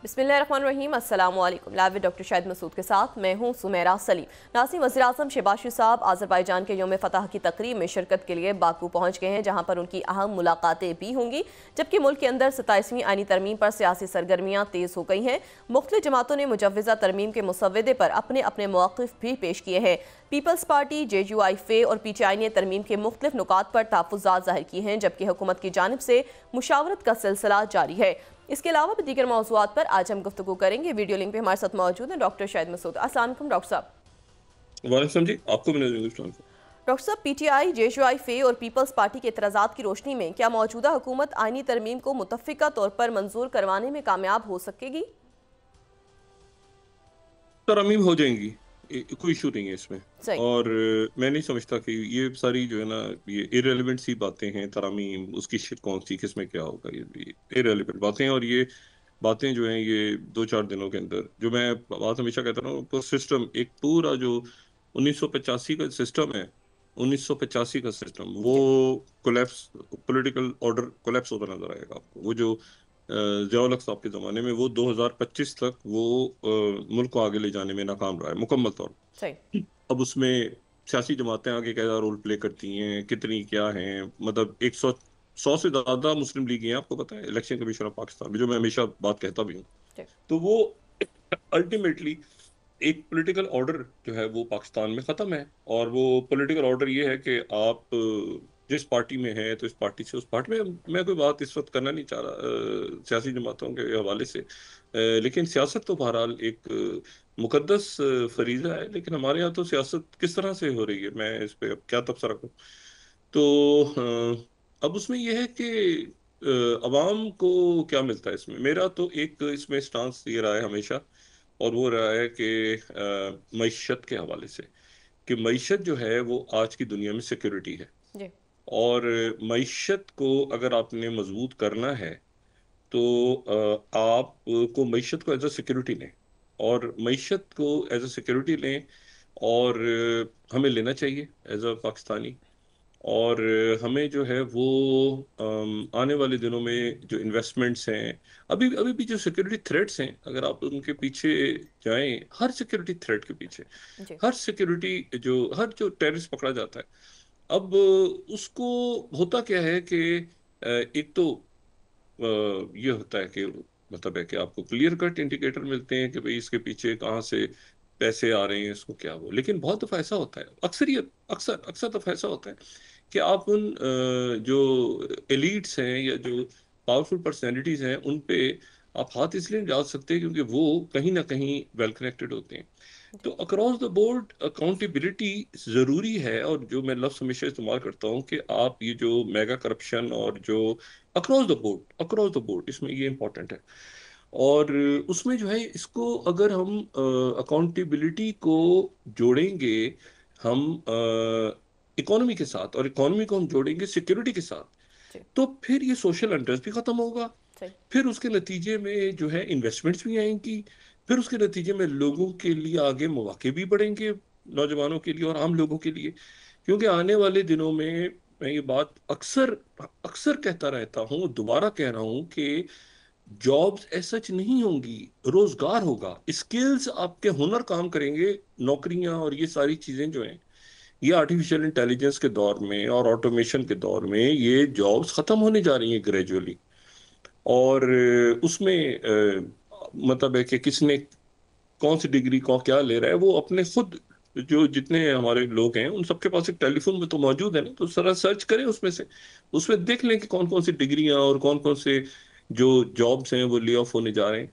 बिस्मिल्लाहिर्रहमानिर्रहीम। अस्सलाम वालेकुम। Live with doctor Shahid Masood के साथ मैं हूं सुमेरा सलीम। नाज़रीन, वज़ीर आज़म शहबाज शरीफ साहब आज़रबाईजान के यौम फ़तह की तकरीब में शिरकत के लिए बाकू पहुँच गए हैं, जहाँ पर उनकी अहम मुलाकातें भी होंगी। जबकि मुल्क के अंदर 27वीं आईनी तरमीम पर सियासी सरगर्मियाँ तेज़ हो गई हैं। मुख्तलिफ जमातों ने मुजव्वज़ा तरमीम के मुसव्वदे पर अपने अपने मौक़िफ़ भी पेश किए हैं। पीपल्स पार्टी, JUI और PTI ने तरमीम के मुख्तलिफ नुकात पर तहफ़्फ़ुज़ात ज़ाहिर किए हैं, जबकि हुकूमत की जानिब से मुशावरत का सिलसिला जारी है। इसके अलावा भी दीगर मौज़ूआत पर आज हम गुफ्तगू करेंगे। वीडियो लिंक पे हमारे साथ मौजूद हैं डॉक्टर शाहिद मसूद। अस्सलाम वालेकुम डॉक्टर साहब। वालेकुम जी, आपको भी डॉक्टर साहब, PTI, JUI और पीपल्स पार्टी के एतराज़ात की रोशनी में क्या मौजूदा हुकूमत आईनी तरमीम को मुतफ़िका तौर पर मंजूर करवाने में कामयाब हो सकेगी? तरमीम हो जाएंगी, कोई इशू नहीं है इसमें। सही। और मैं नहीं समझता कि ये सारी जो है ना, ये इरेलीवेंट सी बातें हैं। तरमीम उसकी शिट कौन सी, किस में क्या होगा, ये इरेलीवेंट बातें हैं। और ये बातें जो हैं, ये 2-4 दिनों के अंदर, जो मैं बात हमेशा कहता हूँ, तो सिस्टम एक पूरा जो 1985 का सिस्टम है, 1985 का सिस्टम वो जी। कोलैप्स, पॉलिटिकल ऑर्डर कोलैप्स होता नजर आएगा आपको। वो जो ज़ियाउल हक साहब के ज़माने में, वो 2025 तक वो मुल्क को आगे ले जाने में नाकाम रहा है मुकम्मल तौर सही। पर। अब उसमें सियासी जमातें आगे कैसा रोल प्ले करती हैं, कितनी क्या हैं, मतलब 100 से ज़्यादा मुस्लिम लीग हैं, आपको पता है, इलेक्शन कमीशन ऑफ पाकिस्तान में, जो मैं हमेशा बात कहता भी हूँ। जी। तो वो अल्टीमेटली एक पॉलिटिकल ऑर्डर जो है वो पाकिस्तान में ख़त्म है। और वो पॉलिटिकल ऑर्डर ये है कि आप जिस पार्टी में हैं, तो इस पार्टी से उस पार्टी में, मैं कोई बात इस वक्त करना नहीं चाह रहा सियासी जमातों के हवाले से। लेकिन सियासत तो बहरहाल एक मुकद्दस फरीज़ा है। लेकिन हमारे यहाँ तो सियासत किस तरह से हो रही है, मैं इस पे अब क्या तबसरा करूँ। तो अब उसमें यह है कि अवाम को क्या मिलता है इसमें। मेरा तो एक इसमें स्टांस ये रहा है हमेशा, और वो रहा है कि मईशत के हवाले से, कि मईशत जो है वो आज की दुनिया में सिक्योरिटी है। जी। और मईशत को अगर आपने मजबूत करना है, तो आप को मईशत को एज अ सिक्योरिटी लें, और मईशत को एज अ सिक्योरिटी लें। और हमें लेना चाहिए एज अ पाकिस्तानी। और हमें जो है वो आने वाले दिनों में जो इन्वेस्टमेंट्स हैं, अभी अभी भी जो सिक्योरिटी थ्रेट्स हैं, अगर आप उनके पीछे जाएं, हर सिक्योरिटी थ्रेट के पीछे, जी। हर जो टेररिस्ट पकड़ा जाता है, अब उसको होता क्या है कि एक तो ये होता है कि, मतलब है कि आपको क्लियर कट इंडिकेटर मिलते हैं कि भाई इसके पीछे कहाँ से पैसे आ रहे हैं, इसको क्या वो। लेकिन बहुत दफा ऐसा होता है, अक्सरियत अक्सर अक्सर दफा ऐसा होता है कि आप उन जो एलिट्स हैं या जो पावरफुल पर्सनैलिटीज हैं, उन पे आप हाथ इसलिए नहीं डाल सकते क्योंकि वो कहीं ना कहीं वेल कनेक्टेड होते हैं। तो जी। अक्रॉस द बोर्ड अकाउंटेबिलिटी जरूरी है। और जो मैं लफ्ज हमेशा इस्तेमाल करता हूँ कि आप ये जो मेगा करप्शन, और जो अक्रॉस द बोर्ड इसमें ये इंपॉर्टेंट है। और उसमें जो है, इसको अगर हम अकाउंटेबिलिटी को जोड़ेंगे, हम इकोनॉमी के साथ, और इकोनॉमी को हम जोड़ेंगे सिक्योरिटी के साथ, जी। तो फिर ये सोशल अनरेस्ट भी खत्म होगा। सही। फिर उसके नतीजे में जो है इन्वेस्टमेंट्स भी आएंगी। फिर उसके नतीजे में लोगों के लिए आगे मौके भी बढ़ेंगे, नौजवानों के लिए और आम लोगों के लिए। क्योंकि आने वाले दिनों में, मैं ये बात अक्सर अक्सर कहता रहता हूँ, दोबारा कह रहा हूँ कि जॉब्स ऐसा सच नहीं होंगी, रोजगार होगा। स्किल्स, आपके हुनर काम करेंगे। नौकरियां और ये सारी चीजें जो हैं, ये आर्टिफिशियल इंटेलिजेंस के दौर में और ऑटोमेशन के दौर में ये जॉब्स खत्म होने जा रही हैं ग्रेजुअली। और उसमें मतलब है कि किसने कौन सी डिग्री को क्या ले रहा है, वो अपने खुद, जो जितने हमारे लोग हैं उन सबके पास एक टेलीफोन में तो मौजूद है ना, तो जरा सर्च करें उसमें से, उसमें देख लें कि कौन कौन सी डिग्रियां और कौन कौन से जो जॉब्स हैं वो ले ऑफ होने जा रहे हैं।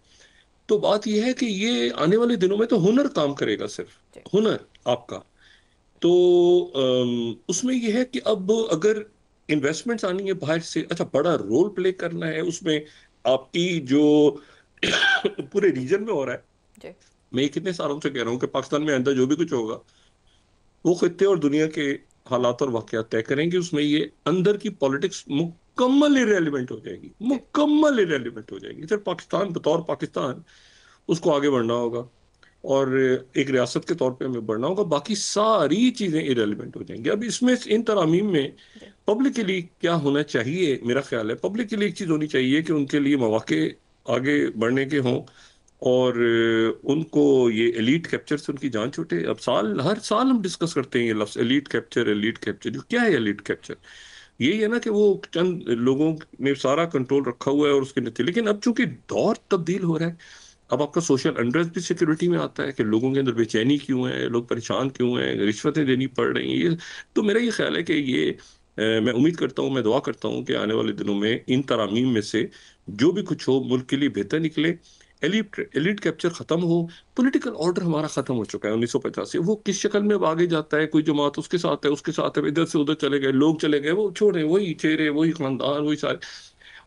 तो बात यह है कि ये आने वाले दिनों में तो हुनर काम करेगा, सिर्फ जी। हुनर आपका। तो उसमें यह है कि अब अगर इन्वेस्टमेंट्स आनी है बाहर से, अच्छा बड़ा रोल प्ले करना है उसमें, आपकी जो पूरे रीजन में हो रहा है। जी। मैं ये कितने सालों से कह रहा हूँ कि पाकिस्तान में आइंदा जो भी कुछ होगा, वो खित्ते और दुनिया के हालात और वाकयात तय करेंगे। उसमें ये अंदर की पॉलिटिक्स मुकम्मल इरेलीवेंट हो जाएगी, जी। मुकम्मल इरेलीवेंट हो जाएगी। सिर्फ पाकिस्तान बतौर पाकिस्तान, उसको आगे बढ़ना होगा, और एक रियासत के तौर पे हमें बढ़ना होगा। बाकी सारी चीजें इरेलीवेंट हो जाएंगी। अब इसमें इन तरमीम में जी। पब्लिक के लिए क्या होना चाहिए, मेरा ख्याल है पब्लिक के लिए एक चीज होनी चाहिए कि उनके लिए मौके आगे बढ़ने के हों और उनको ये एलीट कैप्चर से उनकी जान छूटे। अब हर साल हम डिस्कस करते हैं ये लफ्ज एलीट कैप्चर, एलीट कैप्चर। जो क्या है एलीट कैप्चर? यही है ना कि वो चंद लोगों ने सारा कंट्रोल रखा हुआ है और उसके नतीजे। लेकिन अब चूंकि दौर तब्दील हो रहा है, अब आपका सोशल अनरेस्ट भी सिक्योरिटी में आता है कि लोगों के अंदर बेचैनी क्यों है, लोग परेशान क्यों हैं, रिश्वतें देनी पड़ रही हैं। ये तो मेरा ये ख्याल है कि ये मैं उम्मीद करता हूँ, मैं दुआ करता हूँ कि आने वाले दिनों में इन तरामीम में से जो भी कुछ हो मुल्क के लिए बेहतर निकले। एलिट एलिट कैप्चर खत्म हो। पॉलिटिकल ऑर्डर हमारा खत्म हो चुका है 1950 से। वो किस शक्ल में अब आगे जाता है, कोई जमात उसके साथ है, उसके साथ है, इधर से उधर चले गए लोग, चले गए, वो छोड़े, वही चेहरे, वही खानदान, वही सारे।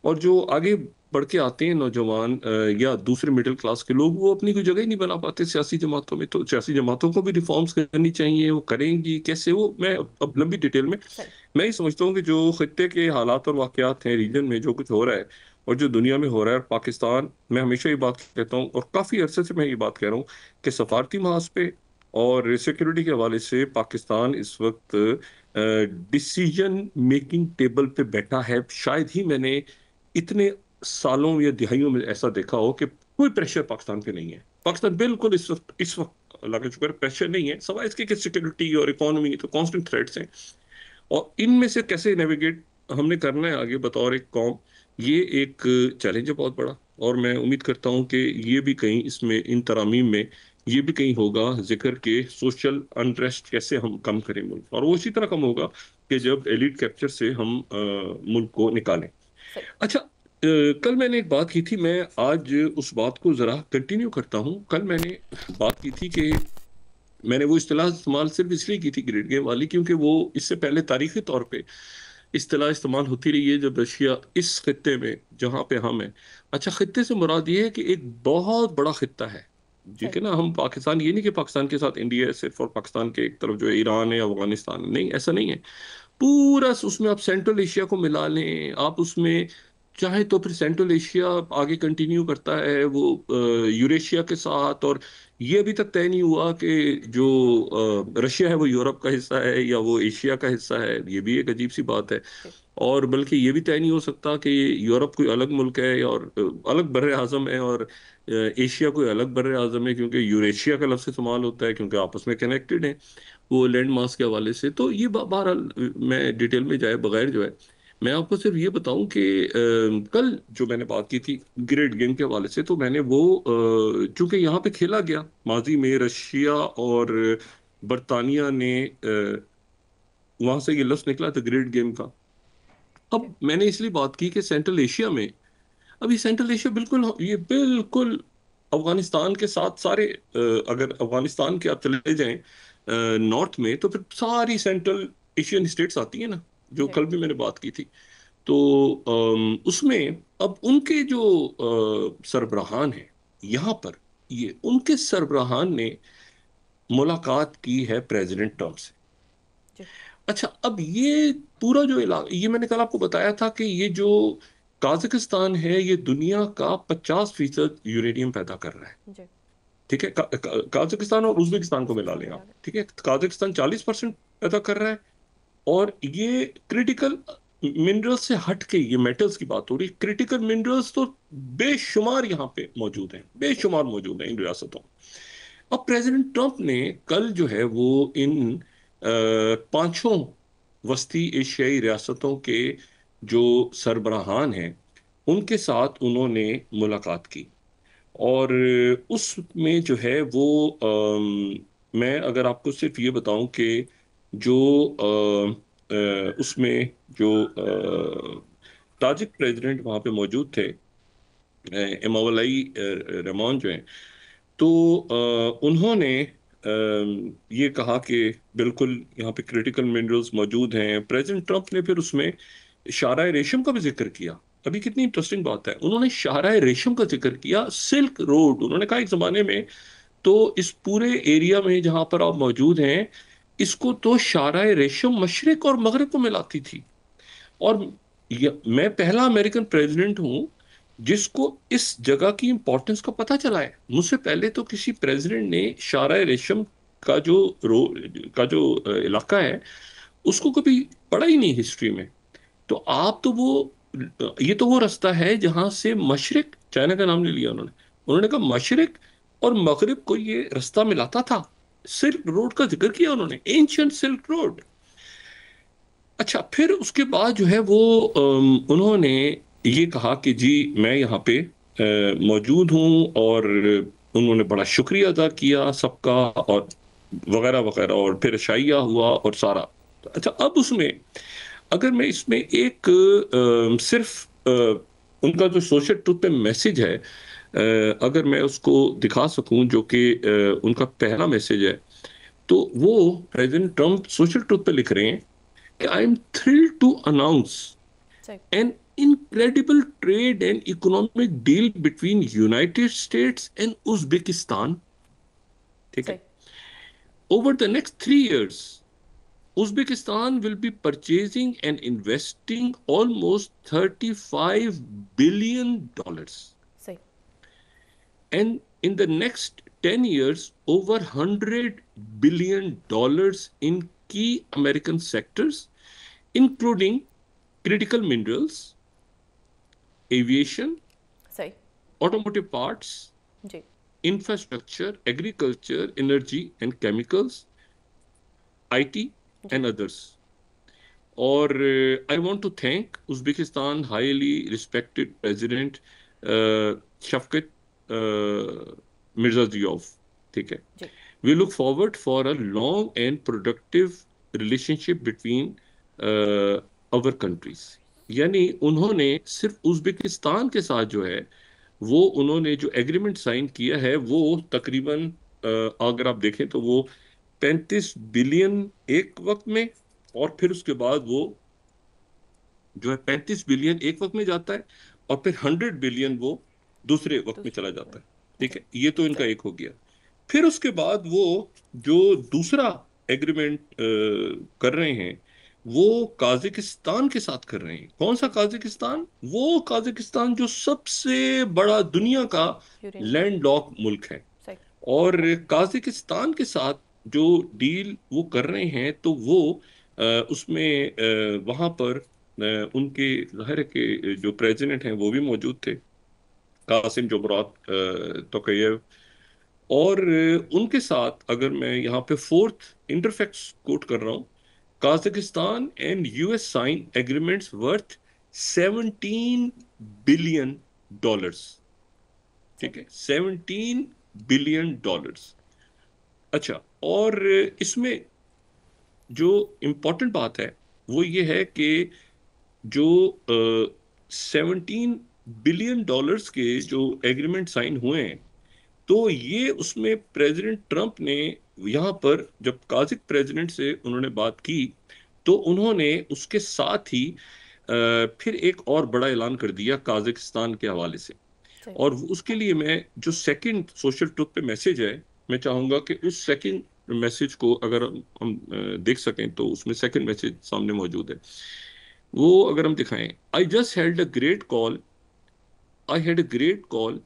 और जो आगे बढ़ के आते हैं नौजवान या दूसरे मिडिल क्लास के लोग, वो अपनी कोई जगह ही नहीं बना पाते सियासी जमातों में। तो सियासी जमातों को भी रिफॉर्म्स करनी चाहिए। वो करेंगी कैसे, वो मैं अब लंबी डिटेल में सही। मैं ये समझता हूँ कि जो खत्ते के हालात और वाकयात हैं, रीजन में जो कुछ हो रहा है और जो दुनिया में हो रहा है, और पाकिस्तान, मैं हमेशा ये बात कहता हूँ और काफ़ी अरसे से मैं ये बात कह रहा हूँ कि सफारती महाज पे और सिक्योरिटी के हवाले से पाकिस्तान इस वक्त डिसीजन मेकिंग टेबल पे बैठा है। शायद ही मैंने इतने सालों या दिहाइयों में ऐसा देखा हो कि कोई प्रेशर पाकिस्तान पे नहीं है। पाकिस्तान बिल्कुल इस वक्त अल्लाह का शुक्र है, प्रेशर नहीं है, सवाल इसके कि सिक्योरिटी और इकोनॉमी तो कांस्टेंट थ्रेट्स हैं। और इनमें से कैसे नेविगेट हमने करना है आगे बतौर एक कौम, ये एक चैलेंज है बहुत बड़ा। और मैं उम्मीद करता हूँ कि ये भी कहीं इसमें इन तरामीम में ये भी कहीं होगा जिक्र के सोशल अनरेस्ट कैसे हम कम करें मुल्क। और वो इसी तरह कम होगा कि जब एलिट कैप्चर से हम मुल्क को निकालें। सही। अच्छा, कल मैंने एक बात की थी, मैं आज उस बात को जरा कंटिन्यू करता हूँ। कल मैंने बात की थी कि मैंने वो इस्तेलाह इस्तेमाल सिर्फ इसलिए की थी ग्रेड गेम वाली, क्योंकि वो इससे पहले तारीखी तौर पे इस्तेलाह इस्तेमाल होती रही है जब रशिया इस खत्ते में जहाँ पे हम हैं। अच्छा, खत्ते से मुराद ये है कि एक बहुत बड़ा खत्ता है। ठीक सही। है ना, हम पाकिस्तान, ये नहीं कि पाकिस्तान के साथ इंडिया है सिर्फ और पाकिस्तान के एक तरफ जो है ईरान है, अफगानिस्तान है, नहीं, ऐसा नहीं है। पूरा उसमें आप सेंट्रल एशिया को मिला लें, आप उसमें चाहे तो फिर सेंट्रल एशिया आगे कंटिन्यू करता है वो यूरेशिया के साथ। और ये अभी तक तय नहीं हुआ कि जो रशिया है वो यूरोप का हिस्सा है या वो एशिया का हिस्सा है। ये भी एक अजीब सी बात है। जी। और बल्कि ये भी तय नहीं हो सकता कि यूरोप कोई अलग मुल्क है और अलग बर्रे आज़म है, और एशिया कोई अलग बर्रे आज़म है, क्योंकि यूरेशिया का लफ्ज़ इस्तेमाल होता है क्योंकि आपस में कनेक्टेड है वो लैंड मास के हवाले से। तो ये बहरहाल मैं डिटेल में जाए बगैर जो है, मैं आपको सिर्फ ये बताऊं कि कल जो मैंने बात की थी ग्रेट गेम के हवाले से, तो मैंने वो चूंकि यहाँ पे खेला गया माजी में, रशिया और बरतानिया ने वहां से ये लफ्ज निकला था ग्रेट गेम का। जी। अब मैंने इसलिए बात की कि सेंट्रल एशिया में, अभी सेंट्रल एशिया बिल्कुल, ये बिल्कुल अफगानिस्तान के साथ सारे अगर अफगानिस्तान के आप चले जाएं नॉर्थ में, तो फिर सारी सेंट्रल एशियन स्टेट्स आती है ना, जो जी। कल भी मैंने बात की थी। तो उसमें अब उनके जो सरबराहान हैं यहाँ पर, ये उनके सरबराहान ने मुलाकात की है प्रेसिडेंट ट्रम्प से। जी। अच्छा, अब ये पूरा जो इलाका, ये मैंने कल आपको बताया था कि ये जो काजाकिस्तान है ये दुनिया का 50% यूरेनियम पैदा कर रहा है। जी। ठीक है, काजाकिस्तान और उज्बेकिस्तान को मिला उज्बेकिस्तान लें मिला आप। लें। ठीक है, काजाकिस्तान 40% पैदा कर रहा है। और ये क्रिटिकल मिनरल्स से हट के, ये मेटल्स की बात हो रही है, क्रिटिकल मिनरल्स तो बेशुमार यहाँ पे मौजूद हैं, जी। बेशुमार मौजूद हैं इन रियासतों में। अब प्रेसिडेंट ट्रंप ने कल जो है वो इन पांचों वस्ती एशियाई रियासतों के जो सरबराहान हैं उनके साथ उन्होंने मुलाकात की। और उसमें जो है वो मैं अगर आपको सिर्फ ये बताऊं कि जो उसमें जो ताजिक प्रेसिडेंट वहाँ पे मौजूद थे, इमावलाई रहमान जो हैं, तो उन्होंने ये कहा कि बिल्कुल यहाँ पे क्रिटिकल मिनरल्स मौजूद हैं। प्रेसिडेंट ट्रंप ने फिर उसमें शाहराह रेशम का भी जिक्र किया। अभी कितनी इंटरेस्टिंग बात है, उन्होंने शाहराह रेशम का जिक्र किया, सिल्क रोड। उन्होंने कहा एक जमाने में तो इस पूरे एरिया में जहां पर आप मौजूद हैं, इसको तो शाहराह रेशम मशरिक और मगरिब को मिलाती थी। और मैं पहला अमेरिकन प्रेसिडेंट हूं जिसको इस जगह की इंपॉर्टेंस का पता चला है। मुझसे पहले तो किसी प्रेसिडेंट ने शाहराह रेशम का जो इलाका है उसको कभी पढ़ा ही नहीं हिस्ट्री में। तो आप तो वो, ये तो वो रास्ता है जहां से मशरिक चाइना का नाम ले लिया उन्होंने। उन्होंने कहा मशरिक और मगरिब को ये रास्ता मिलाता था। सिल्क रोड का जिक्र किया उन्होंने, एंशियंट सिल्क रोड। अच्छा, फिर उसके बाद जो है वो उन्होंने ये कहा कि जी मैं यहाँ पे मौजूद हूँ, और उन्होंने बड़ा शुक्रिया अदा किया सबका, और वगैरह वगैरह, और फिर शाइया हुआ और सारा। अच्छा, अब उसमें अगर मैं इसमें एक सिर्फ उनका जो सोशल ट्रुथ पे मैसेज है, अगर मैं उसको दिखा सकूं, जो कि उनका पहला मैसेज है, तो वो प्रेसिडेंट ट्रम्प सोशल ट्रुथ पे लिख रहे हैं कि I am thrilled to announce सही an incredible trade and economic deal between United States and Uzbekistan. ठीक सही है। Over the next 3 years, Uzbekistan will be purchasing and investing almost $35 billion. सही And in the next 10 years, over $100 billion in key American sectors, including critical minerals, aviation, सही automotive parts, ji infrastructure, agriculture, energy and chemicals, IT, ji and others. Or I want to thank Uzbekistan highly respected President Shavkat Mirziyoyev. ठीक है। जी We look forward for a long and productive relationship between our countries. यानी उन्होंने सिर्फ Uzbekistan के साथ जो है वो उन्होंने जो एग्रीमेंट साइन किया है, वो तकरीबन अगर आप देखें तो वो 35 बिलियन एक वक्त में, और फिर उसके बाद वो जो है 35 बिलियन एक वक्त में जाता है, और फिर 100 बिलियन वो दूसरे वक्त में दूसरे चला वक्त में जाता है। ठीक जी है, ये तो इनका सही एक हो गया। फिर उसके बाद वो जो दूसरा एग्रीमेंट कर रहे हैं, वो काजाकिस्तान के साथ कर रहे हैं। कौन सा जी काजाकिस्तान? वो काजाकिस्तान जो सबसे बड़ा दुनिया का यूरेनियम लैंडलॉक मुल्क है। सही और काजाकिस्तान के साथ जो डील वो कर रहे हैं, तो वो उसमें वहां पर उनके ज़ाहिर है कि जो प्रेसिडेंट हैं वो भी मौजूद थे, कासिम जोमरात तोकयेव। और उनके साथ अगर मैं यहाँ पे फोर्थ इंटरफैक्ट्स कोट कर रहा हूँ, Kazakhstan and US sign agreements worth 17 billion dollars. सही ठीक है, 17 बिलियन डॉलर्स। अच्छा, और इसमें जो इम्पोर्टेंट बात है वो ये है कि जो 17 बिलियन डॉलर्स के जो एग्रीमेंट साइन हुए हैं, तो ये उसमें प्रेसिडेंट ट्रंप ने यहाँ पर जब काजिक प्रेसिडेंट से उन्होंने बात की, तो उन्होंने उसके साथ ही फिर एक और बड़ा ऐलान कर दिया काजाकिस्तान के हवाले से। सही और उसके लिए मैं जो सेकंड सोशल ट्रुथ पे मैसेज है, मैं चाहूंगा कि उस सेकंड मैसेज को अगर हम देख सकें, तो उसमें सेकंड मैसेज सामने मौजूद है। वो अगर हम दिखाएं, I just had a great call I had a great call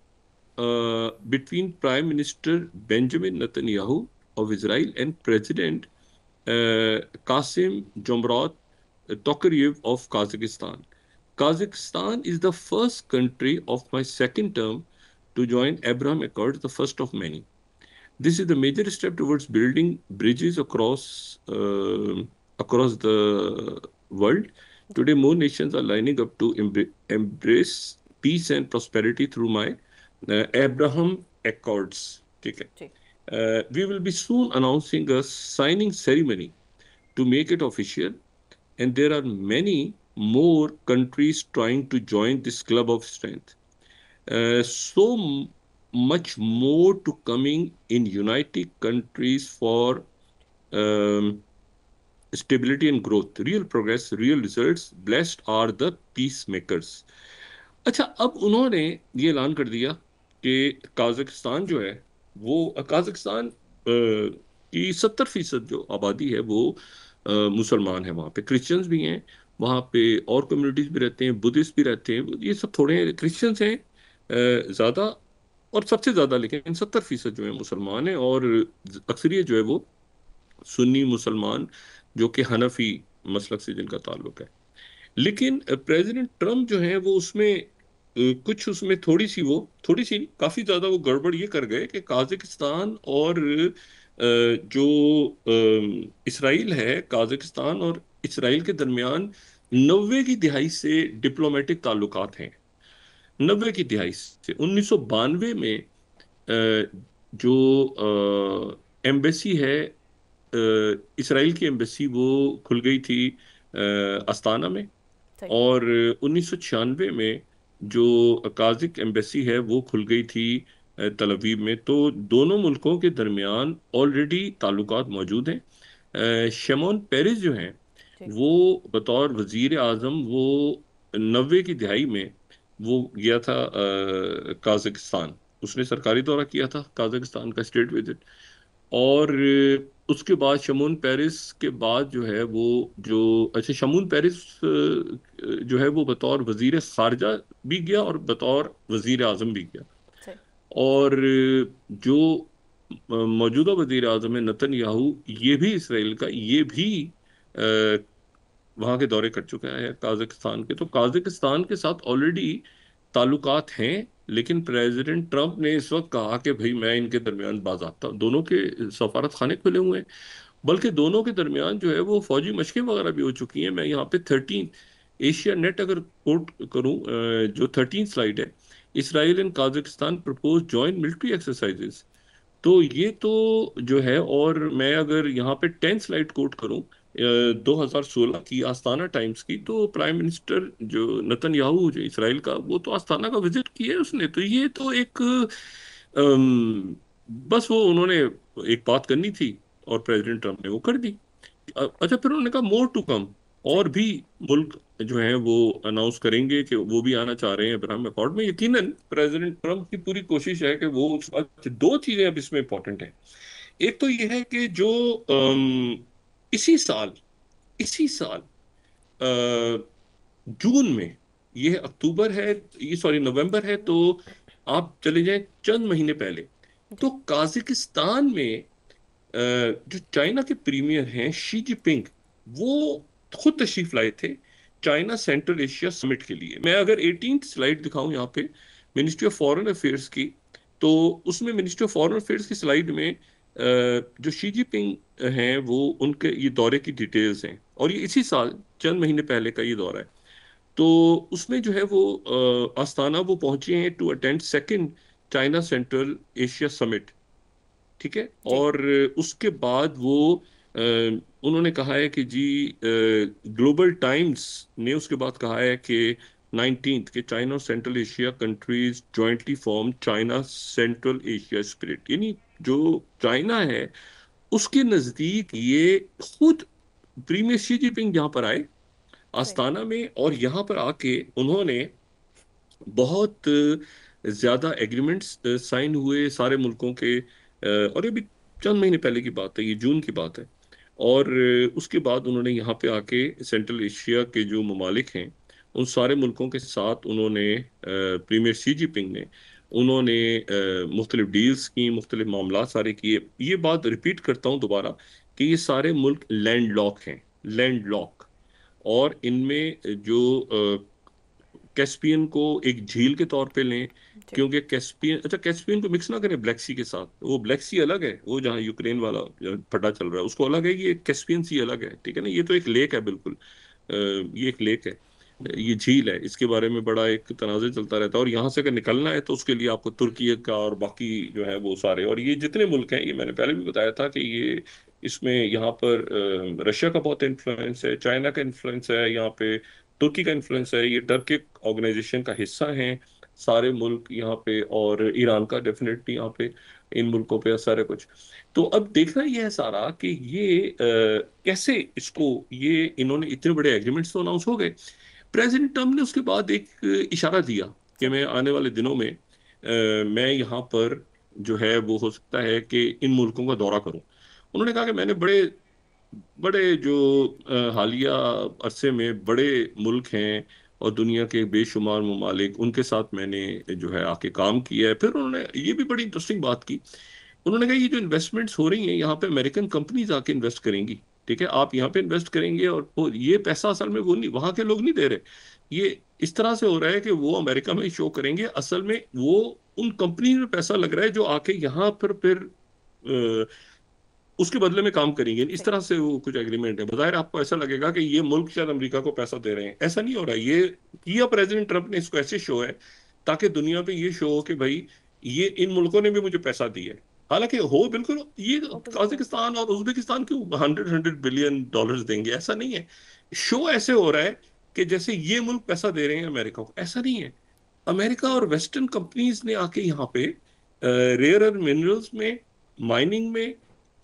between Prime Minister Benjamin Netanyahu of Israel and President Qasim Jomrat Tokayev of Kazakhstan. Kazakhstan is the first country of my second term to join Abraham Accords, the first of many. This is the major step towards building bridges across the world. Today, more nations are lining up to embrace peace and prosperity through my Abraham Accords. ठीक है. जी We will be soon announcing a signing ceremony to make it official, and there are many more countries trying to join this club of strength. So much more to coming in United Countries for um, stability and growth, real progress, real results. Blessed are the peacemakers. अच्छा, अब उन्होंने ये ऐलान कर दिया कि काजाकिस्तान जो है, वो काजाकिस्तान की 70% जो आबादी है वो मुसलमान है। वहाँ पे क्रिश्चियंस भी हैं, वहाँ पे और कम्युनिटीज भी रहते हैं, बुद्धिस्ट भी रहते हैं। ये सब थोड़े क्रिश्चियंस हैं ज़्यादा, और सबसे ज़्यादा लेकिन 70% जो है मुसलमान है, और अक्सरियत जो है वो सुन्नी मुसलमान, जो कि हनफी मसलक से जिनका ताल्लुक है। लेकिन प्रेसिडेंट ट्रम्प जो है वो उसमें कुछ उसमें थोड़ी सी नहीं, काफी ज्यादा वो गड़बड़ ये कर गए कि काजाकिस्तान और जो इसराइल है, काजाकिस्तान और इसराइल के दरमियान 90 की दिहाई से डिप्लोमेटिक ताल्लुकात हैं। 90 की दिहाई से 1992 में जो एम्बेसी है, इसराइल की एम्बेसी वो खुल गई थी अस्ताना में। सही। और 1996 में जो काजिक एम्बेसी है वो खुल गई थी तल अवीव में। तो दोनों मुल्कों के दरमियान ऑलरेडी ताल्लुकात मौजूद हैं। शमोन पेरेस जो हैं, जी। वो बतौर वजीर आजम वो 90 की दिहाई में वो गया था काजाकिस्तान। उसने सरकारी दौरा किया था काजाकिस्तान का, स्टेट विजिट। और उसके बाद शमून पेरिस के बाद जो है वो, जो अच्छा शमून पेरिस जो है वो बतौर वजीर खारजा भी गया और बतौर वजीर आजम भी गया। सही। और जो मौजूदा वजीर आजम है नतन याहू, ये भी इसराइल का, ये भी वहां के दौरे कर चुका है काजाकिस्तान के। तो काजाकिस्तान के साथ ऑलरेडी ताल्लुकात हैं। लेकिन प्रेसिडेंट ट्रंप ने इस वक्त कहा कि भाई मैं इनके दरमियान बाज़ाब्ता, दोनों के सफारत खाने खुले हुए हैं। बल्कि दोनों के दरमियान जो है वो फौजी मशकें वगैरह भी हो चुकी हैं। मैं यहाँ पे 13 एशिया नेट अगर कोट करूँ, जो 13 स्लाइड है, Israel and Kazakhstan propose joint military exercises, तो ये तो जो है। और मैं अगर यहाँ पे 10 स्लाइड कोट करूं 2016 की आस्ताना टाइम्स की, तो प्राइम मिनिस्टर जो नतनयाहू जो इसराइल का, वो तो आस्ताना का विजिट किया है उसने। तो ये तो एक बस वो उन्होंने एक बात करनी थी और प्रेसिडेंट ट्रम्प ने वो कर दी। अच्छा, फिर उन्होंने कहा मोर टू कम, सही। और भी मुल्क जो हैं वो अनाउंस करेंगे कि वो भी आना चाह रहे हैं अब्राहम अकॉर्ड में। यकीनन प्रेसिडेंट ट्रम्प की पूरी कोशिश है कि वो दो चीजें अब इसमें इंपॉर्टेंट है। एक तो ये है कि जो इसी साल इसी साल जून में, ये अक्टूबर है, ये सॉरी नवंबर है, तो आप चले जाएं चंद महीने पहले, तो जी। काजाकिस्तान में जो चाइना के प्रीमियर हैं शी जिनपिंग, वो खुद तशरीफ लाए थे चाइना सेंट्रल एशिया समिट के लिए। मैं अगर 18 स्लाइड दिखाऊं यहाँ पे मिनिस्ट्री ऑफ फॉरेन अफेयर्स की, तो उसमें मिनिस्ट्री ऑफ फॉरेन अफेयर्स की स्लाइड में जो शी जिनपिंग हैं वो उनके ये दौरे की डिटेल्स हैं। और ये इसी साल चंद महीने पहले का ये दौरा है। तो उसमें जो है वो आस्ताना वो पहुंचे हैं to attend second China Central Asia summit. ठीक है। जी। और उसके बाद वो उन्होंने कहा है कि जी, ग्लोबल टाइम्स ने उसके बाद कहा है कि 19th के चाइना और central Asia countries jointly form China Central Asia spirit, यानी जो चाइना है उसके नजदीक ये खुद प्रीमियर शी जिनपिंग यहाँ पर आए सही। आस्ताना में, और यहाँ पर आके उन्होंने बहुत ज्यादा एग्रीमेंट्स साइन हुए सारे मुल्कों के। और ये भी चंद महीने पहले की बात है, ये जून की बात है। और उसके बाद उन्होंने यहाँ पे आके सेंट्रल एशिया के जो ममालिक हैं उन सारे मुल्कों के साथ उन्होंने, प्रीमियर शी जिनपिंग ने, उन्होंने मुख्तलिफ डील्स की, मुख्तलिफ मामला सारे किए। ये बात रिपीट करता हूँ दोबारा कि ये सारे मुल्क लैंड लॉक हैं, लैंड लॉक। और इनमें जो कैस्पियन को एक झील के तौर पे लें, जी। क्योंकि कैस्पियन, अच्छा कैस्पियन को मिक्स ना करें ब्लैक सी के साथ। वो ब्लैक सी अलग है, वो जहाँ यूक्रेन वाला फटा चल रहा है उसको अलग है, ये कैस्पियन सी अलग है। ठीक है ना, ये तो एक लेक है बिल्कुल। ये एक लेक है, ये झील है। इसके बारे में बड़ा एक तनाज़े चलता रहता है। और यहाँ से अगर निकलना है तो उसके लिए आपको तुर्की का और बाकी जो है वो सारे, और ये जितने मुल्क हैं, ये मैंने पहले भी बताया था कि ये इसमें यहाँ पर रशिया का बहुत इन्फ्लुएंस है, चाइना का इन्फ्लुएंस है, यहाँ पे तुर्की का इन्फ्लुएंस है, ये टर्किक ऑर्गेनाइजेशन का हिस्सा हैं सारे मुल्क यहाँ पे, और ईरान का डेफिनेटली यहाँ पे इन मुल्कों पे असर है कुछ। तो अब देखना यह है सारा कि ये कैसे इसको, ये इन्होंने इतने बड़े एग्रीमेंट्स तो अनाउंस हो गए। प्रेसिडेंट ट्रम्प ने उसके बाद एक इशारा दिया कि सही। मैं आने वाले दिनों में मैं यहाँ पर जो है वो हो सकता है कि इन मुल्कों का दौरा करूं। उन्होंने कहा कि मैंने बड़े बड़े जो हालिया अरसे में बड़े मुल्क हैं और दुनिया के बेशुमार ममालिक, उनके साथ मैंने जो है आके काम किया है। फिर उन्होंने ये भी बड़ी इंटरेस्टिंग बात की। उन्होंने कहा ये जो इन्वेस्टमेंट्स हो रही हैं यहाँ पे अमेरिकन कंपनीज आके इन्वेस्ट करेंगी। ठीक है, आप यहाँ पे इन्वेस्ट करेंगे और ये पैसा असल में वो नहीं, वहां के लोग नहीं दे रहे। ये इस तरह से हो रहा है कि वो अमेरिका में शो करेंगे, असल में वो उन कंपनी में पैसा लग रहा है जो आके यहाँ पर फिर उसके बदले में काम करेंगे। इस सही। तरह से वो कुछ एग्रीमेंट है। बज़ाहिर आपको ऐसा लगेगा कि ये मुल्क शायद अमेरिका को पैसा दे रहे हैं, ऐसा नहीं हो रहा है। ये किया प्रेसिडेंट ट्रंप ने इसको ऐसे शो है ताकि दुनिया पे ये शो हो कि भाई ये इन मुल्कों ने भी मुझे पैसा दिया है। हालांकि हो बिल्कुल ये ऑपोजिट है। ताजिकिस्तान और उज्बेकिस्तान क्यों 100 बिलियन डॉलर्स देंगे, ऐसा नहीं है। शो ऐसे हो रहा है कि जैसे ये मुल्क पैसा दे रहे हैं अमेरिका को, ऐसा नहीं है। अमेरिका और वेस्टर्न कंपनीज ने आके यहाँ पे रेयर अर्थ मिनरल्स में, माइनिंग में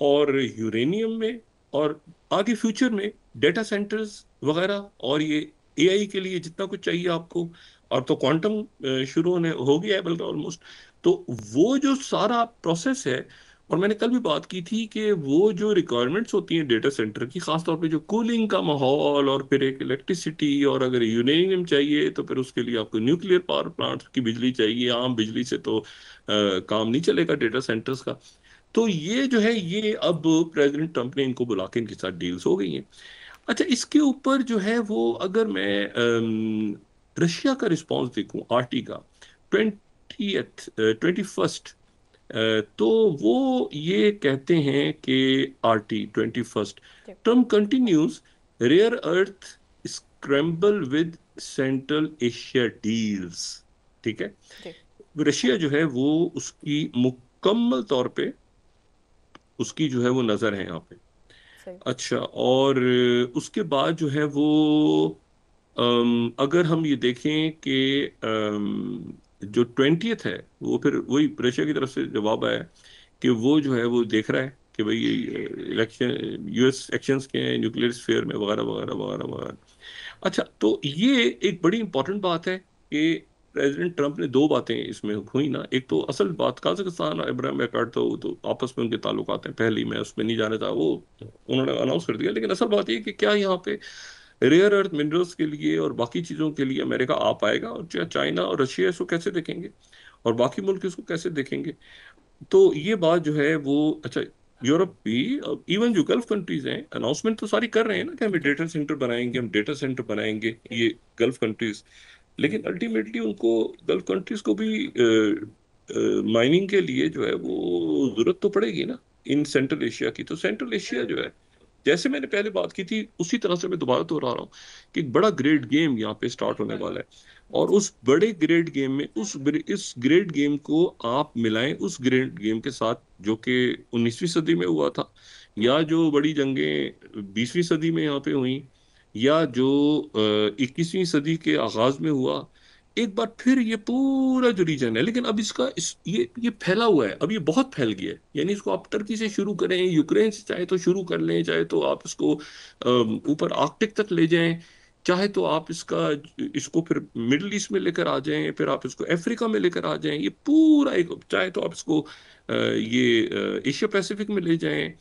और यूरेनियम में, और आगे फ्यूचर में डेटा सेंटर्स वगैरह, और ये एआई के लिए जितना कुछ चाहिए आपको, और तो क्वांटम शुरू होने हो गया है बल्कि ऑलमोस्ट। तो वो जो सारा प्रोसेस है, और मैंने कल भी बात की थी कि वो जो रिक्वायरमेंट्स होती हैं डेटा सेंटर की, खासतौर पे जो कूलिंग का माहौल, और फिर एक इलेक्ट्रिसिटी, और अगर यूरेनियम चाहिए तो फिर उसके लिए आपको न्यूक्लियर पावर प्लांट की बिजली चाहिए। आम बिजली से तो काम नहीं चलेगा डेटा सेंटर्स का। तो ये जो है ये अब प्रेसिडेंट ट्रंप ने इनको बुला के इनके साथ डील्स हो गई हैं। अच्छा, इसके ऊपर जो है वो अगर मैं रशिया का रिस्पांस देखूं, आरटी का 21, तो वो ये कहते हैं कि RT 21, जी। Trump continues rare earth scramble with Central Asia deals. ठीक है, जी। रशिया जो है वो उसकी मुकम्मल तौर पे उसकी जो है वो नजर है यहाँ पे। सही। अच्छा, और उसके बाद जो है वो अगर हम ये देखें कि जो 20th है, वो फिर वही रशिया की तरफ से जवाब आया कि वो जो है वो देख रहा है कि भाई इलेक्शन यूएस एक्शंस के हैं न्यूक्लियर स्फीयर में, वगैरह वगैरह वगैरह वगैरह। अच्छा, तो ये एक बड़ी इंपॉर्टेंट बात है कि प्रेसिडेंट ट्रंप ने दो बातें इसमें हुई ना। एक तो असल बात, काजाकिस्तान और इब्राहिम बैकार्ड तो आपस में उनके ताल्लुकात हैं, पहले ही मैं उसमें नहीं जाना था, वो उन्होंने अनाउंस कर दिया। लेकिन असल बात ये कि क्या यहाँ पे रेयर अर्थ मिनरल्स के लिए और बाकी चीज़ों के लिए अमेरिका आ पाएगा, और चाइना और रशिया इसको कैसे देखेंगे, और बाकी मुल्क इसको कैसे देखेंगे। तो ये बात जो है वो, अच्छा, यूरोप भी, इवन जो गल्फ कंट्रीज हैं, अनाउंसमेंट तो सारी कर रहे हैं ना कि हम जी। डेटा सेंटर बनाएंगे, हम डेटा सेंटर बनाएंगे, ये गल्फ कंट्रीज। लेकिन अल्टीमेटली उनको, गल्फ कंट्रीज को भी माइनिंग के लिए जो है वो जरूरत तो पड़ेगी ना इन सेंट्रल एशिया की। तो सेंट्रल एशिया जो है, जैसे मैंने पहले बात की थी उसी तरह से मैं दोबारा दोहरा रहा हूँ कि एक बड़ा ग्रेट गेम यहाँ पे स्टार्ट होने वाला है। और जी। उस बड़े ग्रेट गेम में इस ग्रेट गेम को आप मिलाएं उस ग्रेट गेम के साथ जो कि 19वीं सदी में हुआ था, या जो बड़ी जंगें 20वीं सदी में यहाँ पे हुई, या जो 21वीं सदी के आगाज में हुआ। एक बार फिर ये पूरा जो रीजन है, लेकिन अब इसका ये फैला हुआ है, अब ये बहुत फैल गया है। यानी इसको आप टर्की से शुरू करें, यूक्रेन से चाहे तो शुरू कर लें, चाहे तो आप इसको ऊपर आर्कटिक तक ले जाएं, चाहे तो आप इसको फिर मिडिल ईस्ट में लेकर आ जाएं, फिर आप इसको अफ्रीका में लेकर आ जाएं, ये पूरा एक, चाहे तो आप इसको ये एशिया पैसिफिक में ले जाएं,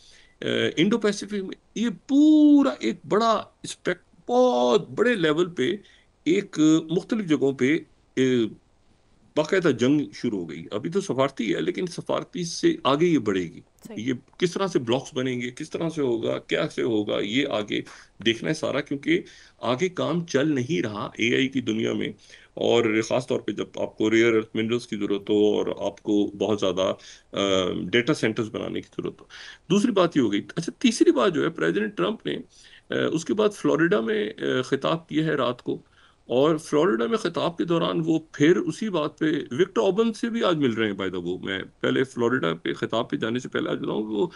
इंडो पैसिफिक में, ये पूरा एक बड़ा स्पेक्ट, बहुत बड़े लेवल पे एक मुख्तलिफ जगहों पे बाकायदा जंग शुरू हो गई। अभी तो सफारती है, लेकिन सफारती से आगे ये बढ़ेगी। सही। ये किस तरह से ब्लॉक्स बनेंगे, किस तरह से होगा, क्या से होगा, ये आगे देखना है सारा, क्योंकि आगे काम चल नहीं रहा एआई की दुनिया में। और खास तौर पे जब आपको रेयर अर्थ मिनरल्स की जरूरत हो और आपको बहुत ज्यादा डेटा सेंटर्स बनाने की जरूरत हो। दूसरी बात ये हो गई। अच्छा, तीसरी बात जो है, प्रेसिडेंट ट्रंप ने उसके बाद फ्लोरिडा में खिताब किया है रात को। और फ्लोरिडा में खिताब के दौरान वो फिर उसी बात पे विक्टर ओबन से भी आज मिल रहे हैं। बाय द वो, मैं पहले फ्लोरिडा पे खिताब पे जाने से पहले आज बताऊँ, वो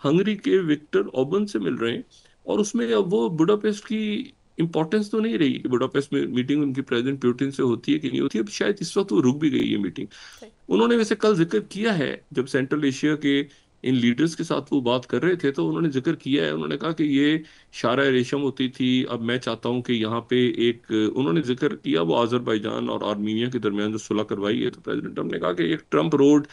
हंगरी के विक्टर ओबन से मिल रहे हैं। और उसमें अब वो बुडापेस्ट की इंपॉर्टेंस तो नहीं रही कि बुडापेस्ट में मीटिंग उनकी प्रेसिडेंट पुतिन से होती है कि नहीं होती है। अब शायद इस वक्त वो रुक भी गई है मीटिंग। सही। उन्होंने वैसे कल जिक्र किया है, जब सेंट्रल एशिया के इन लीडर्स के साथ वो बात कर रहे थे, तो उन्होंने जिक्र किया है। उन्होंने कहा कि ये शारा रेशम होती थी, अब मैं चाहता हूं कि यहाँ पे एक, उन्होंने जिक्र किया वो आजरबाईजान और आर्मीनिया के दरमियान जो सुलह करवाई है। तो प्रेसिडेंट ट्रम्प ने कहा कि एक ट्रम्प रोड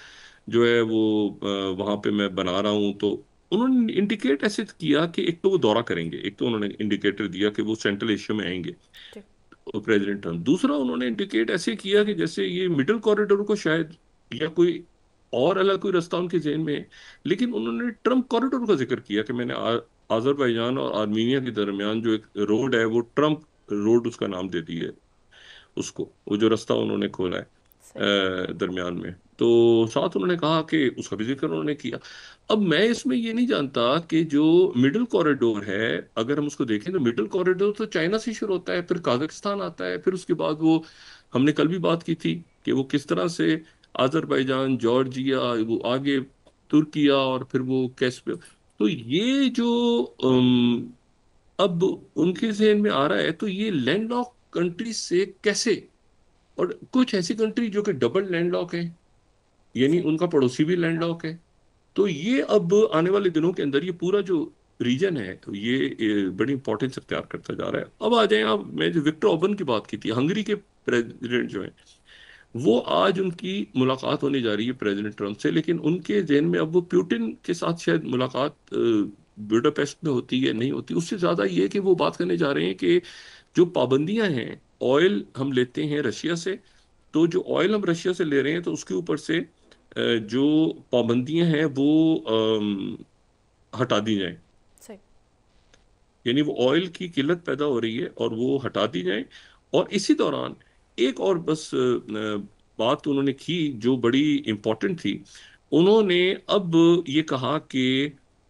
जो है वो वहां पे मैं बना रहा हूँ। तो उन्होंने इंडिकेट ऐसे किया कि एक तो वो दौरा करेंगे, एक तो उन्होंने इंडिकेटर दिया कि वो सेंट्रल एशिया में आएंगे जी। President Trump. दूसरा, उन्होंने इंडिकेट ऐसे किया कि जैसे ये मिडिल कॉरिडोर को शायद, या कोई और अलग कोई रास्ता उनके जेहन में है, लेकिन उन्होंने ट्रम्प कॉरिडोर का जिक्र किया कि मैंने आजरबाईजान और आर्मीनिया के दरमियान जो एक रोड है वो ट्रम्प रोड उसका नाम दे दिया है। उसको, वो जो रास्ता उन्होंने खोला है सही। दरमियान में। तो साथ उन्होंने कहा कि उसका भी जिक्र उन्होंने किया। अब मैं इसमें ये नहीं जानता कि जो मिडिल कॉरिडोर है, अगर हम उसको देखें तो मिडिल कॉरिडोर तो चाइना से शुरू होता है, फिर काजाकिस्तान आता है, फिर उसके बाद वो, हमने कल भी बात की थी कि वो किस तरह से अजरबैजान, जॉर्जिया, वो आगे तुर्किया, और फिर वो कैस्पियन। तो ये जो अब उनके जहन में आ रहा है, तो ये लैंडलॉक कंट्री से कैसे, और कुछ ऐसी कंट्री जो कि डबल लैंडलॉक है, यानी सही। उनका पड़ोसी भी लैंडलॉक है। तो ये अब आने वाले दिनों के अंदर ये पूरा जो रीजन है, तो ये बड़ी इंपॉर्टेंस अख्तियार करता जा रहा है। अब आ जाए आप, मैं जो विक्टर ओबन की बात की थी, हंगरी के प्रेसिडेंट जो है, वो आज उनकी मुलाकात होने जा रही है प्रेसिडेंट ट्रम्प से, लेकिन उनके जहन में अब वो पुतिन के साथ शायद मुलाकात बुडापेस्ट में होती है नहीं होती, उससे ज्यादा ये है कि वो बात करने जा रहे हैं कि जो पाबंदियां हैं, ऑयल हम लेते हैं रशिया से, तो जो ऑयल हम रशिया से ले रहे हैं तो उसके ऊपर से जो पाबंदियां हैं वो हटा दी जाएं। सही। यानी वो ऑयल की किल्लत पैदा हो रही है और वो हटा दी जाए। और इसी दौरान एक और बस बात उन्होंने की जो बड़ी इंपॉर्टेंट थी। उन्होंने अब ये कहा कि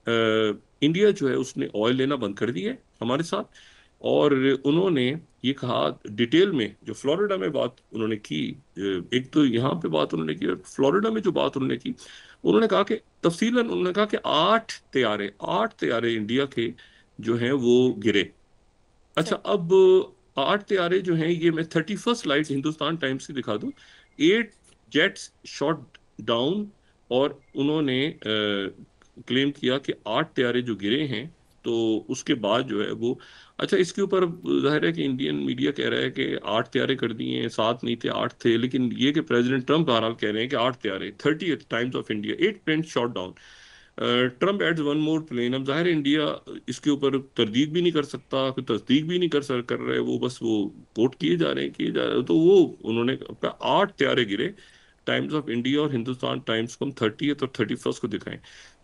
इंडिया जो है उसने ऑयल लेना बंद कर दिया है हमारे साथ। और उन्होंने ये कहा डिटेल में, जो फ्लोरिडा में बात उन्होंने की, एक तो यहाँ पे बात उन्होंने की, और फ्लोरिडा में जो बात उन्होंने की, उन्होंने कहा कि तफसीलन उन्होंने कहा कि 8 तैयारे इंडिया के जो हैं वो गिरे। अच्छा, सही। अब 8 तैयारे जो हैं, ये मैं 31 लाइट हिंदुस्तान टाइम्स से दिखा दूं। 8 जेट्स शॉट डाउन, और उन्होंने क्लेम किया कि 8 तैयारे जो गिरे हैं, तो उसके बाद जो है वो, अच्छा इसके ऊपर जाहिर है कि इंडियन मीडिया कह रहा है कि 8 तैयारे कर दिए हैं, 7 नहीं थे 8 थे, लेकिन ये कि प्रेसिडेंट ट्रम्प बहरहाल कह रहे हैं कि 8 तैयारे, 30 Times of India, 8 plane shot down. Trump adds one more plane. अब जाहिर है इंडिया इसके ऊपर तरदीद भी नहीं कर सकता, कोई तस्दीक भी नहीं कर रहे, वो बस वो कोट किए जा रहे हैं, किए जा रहे हैं। तो वो उन्होंने कहा 8 तैयारे गिरे। टाइम्स ऑफ इंडिया और हिंदुस्तान टाइम्स को हम 30th और 31st को दिखाएं,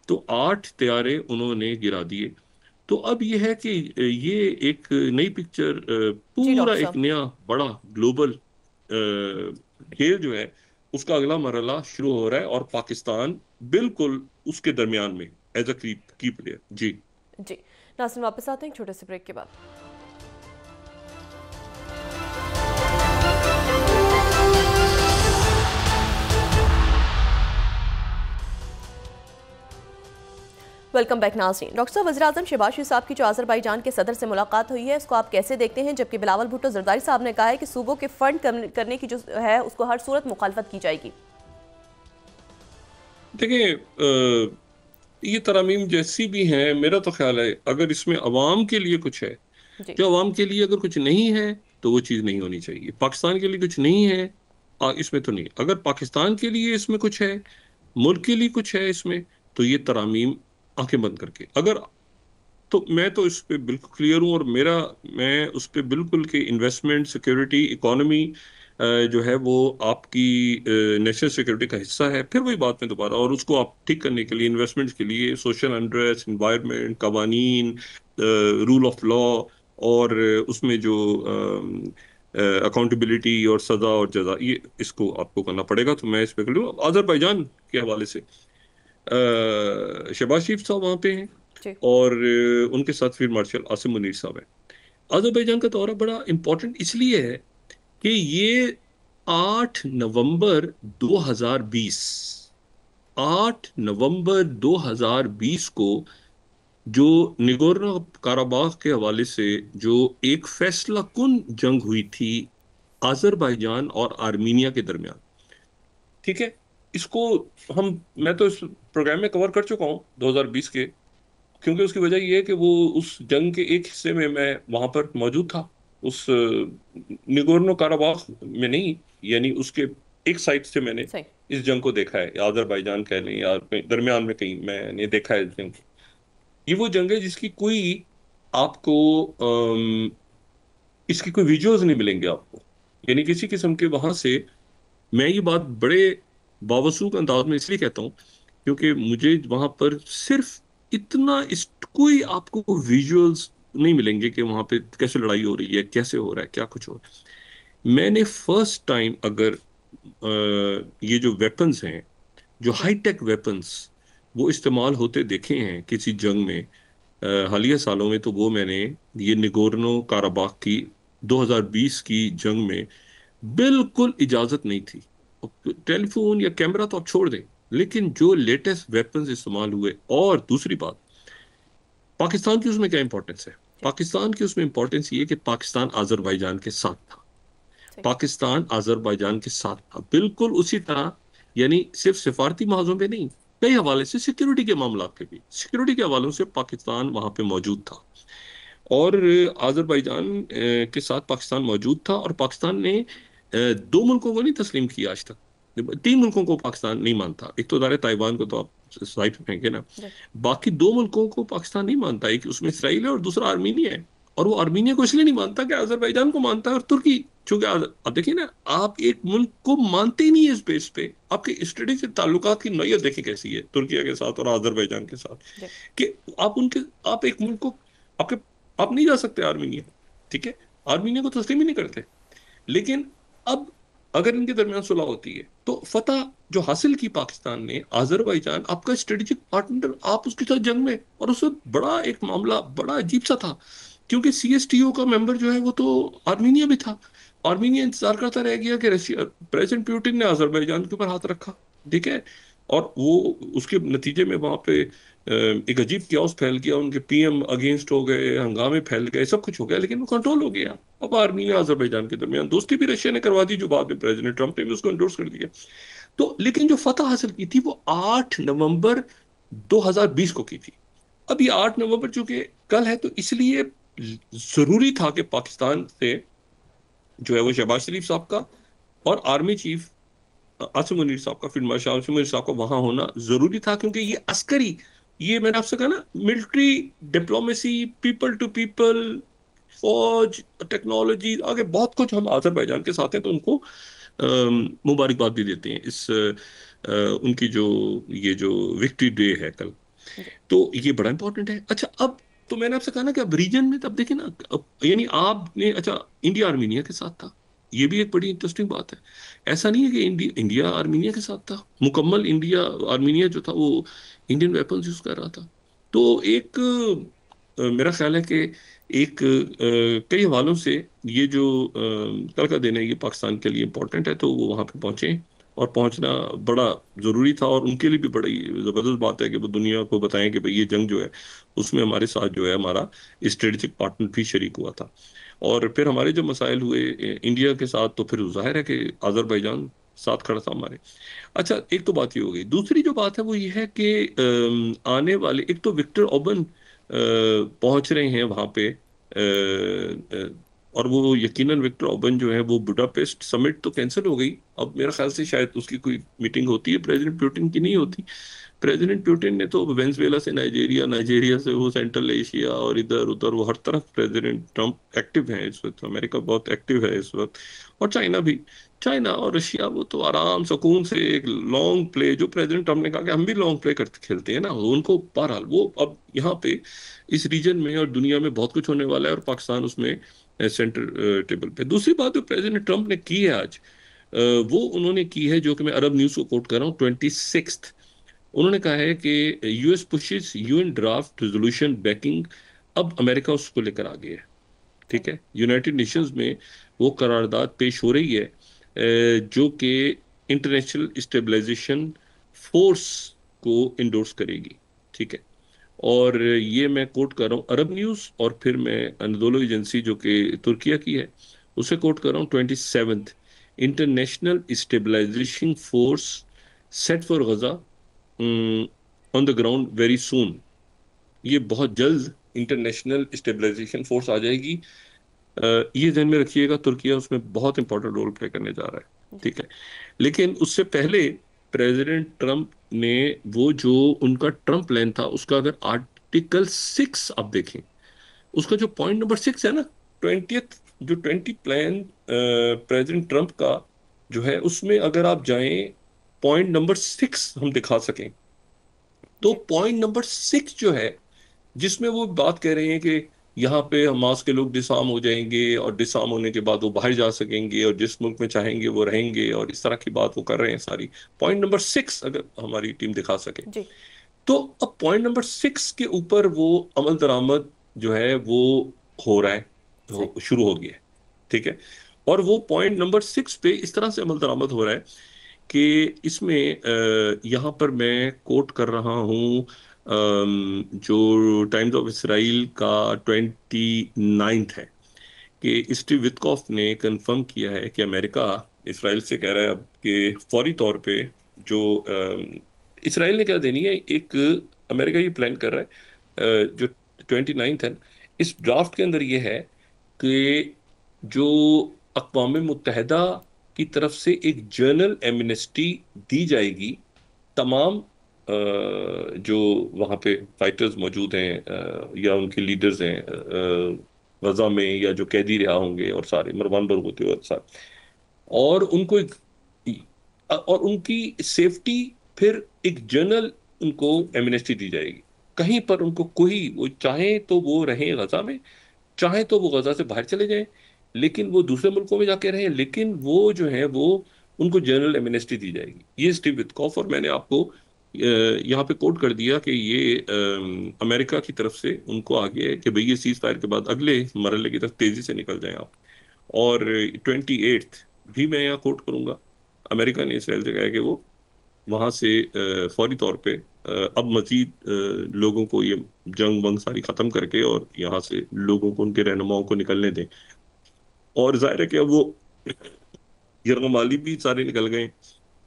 तो 8 तैयारे उन्होंने गिरा दिए। तो अब ये है कि ये एक नई पिक्चर, जी पूरा डॉक्टर एक साहब। नया बड़ा ग्लोबल खेल जो है, उसका अगला मरहला शुरू हो रहा है, और पाकिस्तान बिल्कुल उसके दरमियान में एज अ की प्लेयर। जी। जी। नाज़रीन, वापस आते हैं एक छोटे से ब्रेक के बाद। वेलकम बैक नाज़रीन। डॉक्टर साहब, वज़ीर-ए-आज़म शहबाज शरीफ साहब की जो अज़रबैजान के सदर से मुलाकात हुई है, इसको आप कैसे देखते हैं? जबकि बिलावल भुट्टो ज़रदारी साहब ने कहा है कि सूबों के फंड करने की जो है उसको हर सूरत मुखालफत की जाएगी। देखिए, ये तरमीम जैसी भी हैं, मेरा तो ख्याल है अगर इसमें अवाम के लिए कुछ है, जी। जो अवाम के लिए अगर कुछ नहीं है, तो वो चीज़ नहीं होनी चाहिए। पाकिस्तान के लिए कुछ नहीं है, इसमें तो नहीं। अगर पाकिस्तान के लिए इसमें कुछ है, मुल्क के लिए कुछ है इसमें, तो ये तरमीम आंखें बंद करके, अगर, तो मैं तो इस पे बिल्कुल क्लियर हूँ, और मेरा, मैं उस पे बिल्कुल कि इन्वेस्टमेंट, सिक्योरिटी, इकोनॉमी जो है वो आपकी नेशनल सिक्योरिटी का हिस्सा है। फिर वही बात में दोबारा, और उसको आप ठीक करने के लिए, इन्वेस्टमेंट्स के लिए, सोशल अनरेस्ट, इन्वायरमेंट, कवानीन, रूल ऑफ लॉ, और उसमें जो अकाउंटेबिलिटी और सजा और जजा, ये इसको आपको करना पड़ेगा। तो मैं इस पे कर लूँ अजरबैजान के हवाले से, शहबाज शरीफ साहब वहाँ पे हैं, जी। और उनके साथ फील्ड मार्शल आसिम मुनीर साहब हैं। अजरबैजान का दौरा बड़ा इंपॉर्टेंट इसलिए है कि ये 8 नवंबर 2020, 8 नवंबर 2020 को जो निगोर्नो काराबाख के हवाले से जो एक फैसला कुन जंग हुई थी अजरबैजान और आर्मीनिया के दरमियान, ठीक है, इसको हम, मैं तो इस प्रोग्राम में कवर कर चुका हूँ 2020 के, क्योंकि उसकी वजह ये है कि वो उस जंग के एक हिस्से में मैं वहां पर मौजूद था, उस निगोर्नो काराबाख में नहीं, यानी उसके एक साइड से मैंने सही। इस जंग को देखा है, या अजरबैजान कह लें, या कहीं दरमियान में कहीं मैंने देखा है इस जंग को। ये वो जंग है जिसकी कोई आपको इसकी कोई विजुअल्स नहीं मिलेंगे आपको, यानी किसी किस्म के वहां से। मैं ये बात बड़े बावसूख अंदाज में इसलिए कहता हूँ, क्योंकि मुझे वहां पर सिर्फ इतना कोई आपको विजुअल्स नहीं मिलेंगे कि वहां पे कैसे लड़ाई हो रही है, कैसे हो रहा है, क्या कुछ हो रहा है। मैंने फर्स्ट टाइम अगर ये जो वेपन्स हैं, जो जी। हाई टेक वेपन्स वो इस्तेमाल होते देखे हैं किसी जंग में हालिया सालों में, तो वो मैंने ये निगोर्नो काराबाख की 2020 की जंग में बिल्कुल इजाजत नहीं थी। टेलीफोन या कैमरा तो आप छोड़ दें, लेकिन जो लेटेस्ट वेपन्स इस्तेमाल हुए, और दूसरी बात, पाकिस्तान की उसमें क्या इंपॉर्टेंस है? जी। पाकिस्तान की उसमें इंपॉर्टेंस ये है कि पाकिस्तान आजरबाईजान के साथ था। ठीक। पाकिस्तान आजरबाईजान के साथ था बिल्कुल उसी तरह, यानी सिर्फ सिफारती महाजों पे नहीं, कई हवाले से सिक्योरिटी के मामला पे भी, सिक्योरिटी के हवालों से पाकिस्तान वहां पे मौजूद था। और आजरबाईजान के साथ पाकिस्तान मौजूद था, और पाकिस्तान ने दो मुल्कों को नहीं तस्लीम किया आज तक। तीन मुल्कों को पाकिस्तान नहीं मानता, एक तो दायरे ताइवान को तो आप साइड पे फेंके ना, जी। बाकी दो मुल्कों को पाकिस्तान नहीं मानता, एक उसमें इसराइल है और दूसरा आर्मीनिया है। और वो आर्मीनिया को इसलिए नहीं मानता कि अजरबैजान को मानता है, और तुर्की, चूंकि अब देखिए ना, आप एक मुल्क को मानते ही नहीं है इस बेस पे, आपके स्ट्रेटेजिक ताल्लुकात की नौयत देखिए कैसी है तुर्की के साथ और अजरबैजान के साथ, जी। कि आप एक मुल्क को, आपके आप नहीं जा सकते आर्मीनिया, ठीक है, आर्मीनिया को तस्लीम ही नहीं करते। लेकिन अब अगर इनके दरमियान सुलह होती है, तो फतह जो हासिल की पाकिस्तान ने, आजरबाईजान आपका स्ट्रेटेजिक पार्टनर, आप उसके साथ जंग में, और उससे बड़ा एक मामला बड़ा अजीब सा था, क्योंकि सीएसटीओ का मेंबर जो है वो तो आर्मीनिया भी था। आर्मीनिया इंतजार करता रह गया कि रशिया, प्रेसिडेंट पुतिन ने अजरबैजान के ऊपर हाथ रखा, ठीक है, और वो उसके नतीजे में वहां पे एक अजीब क्यास फैल गया, उनके पीएम अगेंस्ट हो गए, हंगामे फैल गए, सब कुछ हो गया, लेकिन वो कंट्रोल हो गया। अब आर्मीनिया अजरबैजान के दरमियान दोस्ती भी रशिया ने करवा दी, जो बाद में प्रेसिडेंट ट्रंप ने भी उसको एंडोर्स कर दिया। तो लेकिन जो फतह हासिल की थी वो 8 नवंबर 2020 को की थी। अब ये 8 नवंबर चूंकि कल है, तो इसलिए जरूरी था कि पाकिस्तान से जो है वो शहबाज शरीफ साहब का और आर्मी चीफ आसिम मुनीर साहब का, फील्ड मार्शल आसिम मुनीर साहब का वहां होना जरूरी था, क्योंकि ये अस्करी, ये मैंने आपसे कहा ना, military diplomacy, people to people, फौज, टेक्नोलॉजी, आगे बहुत कुछ हम अजरबैजान के साथ हैं, तो उनको मुबारकबाद भी देते हैं इस उनकी जो ये जो विक्ट्री डे है कल, जी। तो ये बड़ा इंपॉर्टेंट है। अच्छा, अब तो मैंने आपसे कहा ना कि अब रीजन में, तब देखिए ना, अब यानी आपने, अच्छा, इंडिया आर्मीनिया के साथ था, ये भी एक बड़ी इंटरेस्टिंग बात है। ऐसा नहीं है कि इंडिया आर्मीनिया के साथ था, मुकम्मल इंडिया, आर्मीनिया जो था वो इंडियन वेपन्स यूज कर रहा था। तो एक मेरा ख्याल है कि एक कई हवालों से ये जो कल का दिन है ये पाकिस्तान के लिए इम्पोर्टेंट है, तो वो वहाँ पे पहुंचे, और पहुंचना बड़ा जरूरी था, और उनके लिए भी बड़ी जबरदस्त बात है कि वो दुनिया को बताएं कि भाई ये जंग जो है उसमें हमारे साथ जो है हमारा स्ट्रेटेजिक पार्टनर भी शरीक हुआ था। और फिर हमारे जो मसाइल हुए इंडिया के साथ, तो फिर जाहिर है कि आजरबाईजान साथ खड़ा था हमारे। अच्छा, एक तो बात ये हो गई, दूसरी जो बात है वो ये है कि आने वाले, एक तो विक्टर ओबन पहुंच रहे हैं वहां पे, और वो यकीनन विक्टर ओबन जो है वो बुडापेस्ट समिट तो कैंसिल हो गई, अब मेरा ख्याल से शायद उसकी कोई मीटिंग होती है, प्रेसिडेंट पुतिन की नहीं होती। प्रेसिडेंट पुतिन ने तो वेनेजुएला से नाइजीरिया, नाइजीरिया से वो सेंट्रल एशिया, और इधर उधर वो हर तरफ प्रेसिडेंट ट्रम्प एक्टिव है इस वक्त, अमेरिका बहुत एक्टिव है इस वक्त, और चाइना भी, चाइना और रशिया वो तो आराम सुकून से एक लॉन्ग प्ले, जो प्रेसिडेंट ट्रम्प ने कहा कि हम भी लॉन्ग प्ले करते खेलते हैं ना, वो उनको बहरहाल वो अब यहाँ पे इस रीजन में और दुनिया में बहुत कुछ होने वाला है, और पाकिस्तान उसमें सेंटर टेबल पे। दूसरी बात जो प्रेसिडेंट ट्रम्प ने की है आज, वो उन्होंने की है, जो कि मैं अरब न्यूज को कोट कर रहा हूँ, 26। उन्होंने कहा है कि US pushes UN draft resolution banking, अब अमेरिका उसको लेकर आ गया है, जी। ठीक है, यूनाइटेड नेशंस में वो करारदाद पेश हो रही है, जो कि इंटरनेशनल स्टेबलाइजेशन फोर्स को इंडोर्स करेगी, ठीक है। और ये मैं कोट कर रहा हूँ अरब न्यूज, और फिर मैं अनदोलो एजेंसी जो कि तुर्किया की है उसे कोट कर रहा हूँ, 27th, international stabilisation force set for Gaza on the ground very soon. ये बहुत जल्द इंटरनेशनल स्टेबलाइजेशन फोर्स आ जाएगी। ये ध्यान में रखिएगा, तुर्किया उसमें बहुत इंपॉर्टेंट रोल प्ले करने जा रहा है, जी। ठीक है। लेकिन उससे पहले प्रेसिडेंट ट्रंप ने, वो जो उनका ट्रंप प्लान था, उसका अगर आर्टिकल 6 आप देखें, उसका जो पॉइंट नंबर 6 है ना, 20th, जो 20 प्लान प्रेसिडेंट ट्रंप का जो है, उसमें अगर आप जाएं, पॉइंट नंबर 6 हम दिखा सकें, तो जी। पॉइंट नंबर 6 जो है, जिसमें वो बात कह रहे हैं कि यहाँ पे हमास के लोग डिसआर्म हो जाएंगे और डिसआर्म होने के बाद वो बाहर जा सकेंगे और जिस मुल्क में चाहेंगे वो रहेंगे, और इस तरह की बात वो कर रहे हैं सारी। पॉइंट नंबर 6 अगर हमारी टीम दिखा सके, जी। तो अब पॉइंट नंबर 6 के ऊपर वो अमल दरामद जो है वो हो रहा है, सही। शुरू हो गया है। ठीक है। और वो पॉइंट नंबर 6 पे इस तरह से अमल दरामद हो रहा है कि इसमें यहाँ पर मैं कोट कर रहा हूँ जो टाइम्स ऑफ इसराइल का 29 है, कि स्टीव विटकॉफ ने कंफर्म किया है कि अमेरिका इसराइल से कह रहा है अब कि फौरी तौर पे जो इसराइल ने क्या देनी है, एक अमेरिका ये प्लान कर रहा है जो 29 है, इस ड्राफ्ट के अंदर ये है कि जो अक़वाम मुत्तहिदा की तरफ से एक जर्नल एमनेस्टी दी जाएगी तमाम जो वहाँ पे फाइटर्स मौजूद हैं या उनके लीडर्स हैं गजा में, या जो कैदी रिहा होंगे और सारे मरवान बरगूती और सारे, और उनको और उनकी सेफ्टी, फिर एक जनरल उनको एमनेस्टी दी जाएगी। कहीं पर उनको कोई, वो चाहे तो वो रहें गजा में, चाहे तो वो गजा से बाहर चले जाएं, लेकिन वो दूसरे मुल्कों में जाके रहें, लेकिन वो जो है वो उनको जनरल एमनेस्टी दी जाएगी। ये स्टीव विटकॉफ, और मैंने आपको यहाँ पे कोट कर दिया कि ये अमेरिका की तरफ से उनको आ गया है कि भाई ये सीज फायर के बाद अगले मरहले की तरफ तेजी से निकल जाएं आप। और 28 भी मैं यहाँ कोट करूंगा, अमेरिका ने इसराइल से कहा है कि वो वहां से फौरी तौर पे अब मजीद लोगों को ये जंग वंग सारी खत्म करके और यहाँ से लोगों को, उनके रहनुमाओं को निकलने दें। और जाहिर है कि अब वो यरगमाली भी सारे निकल गए,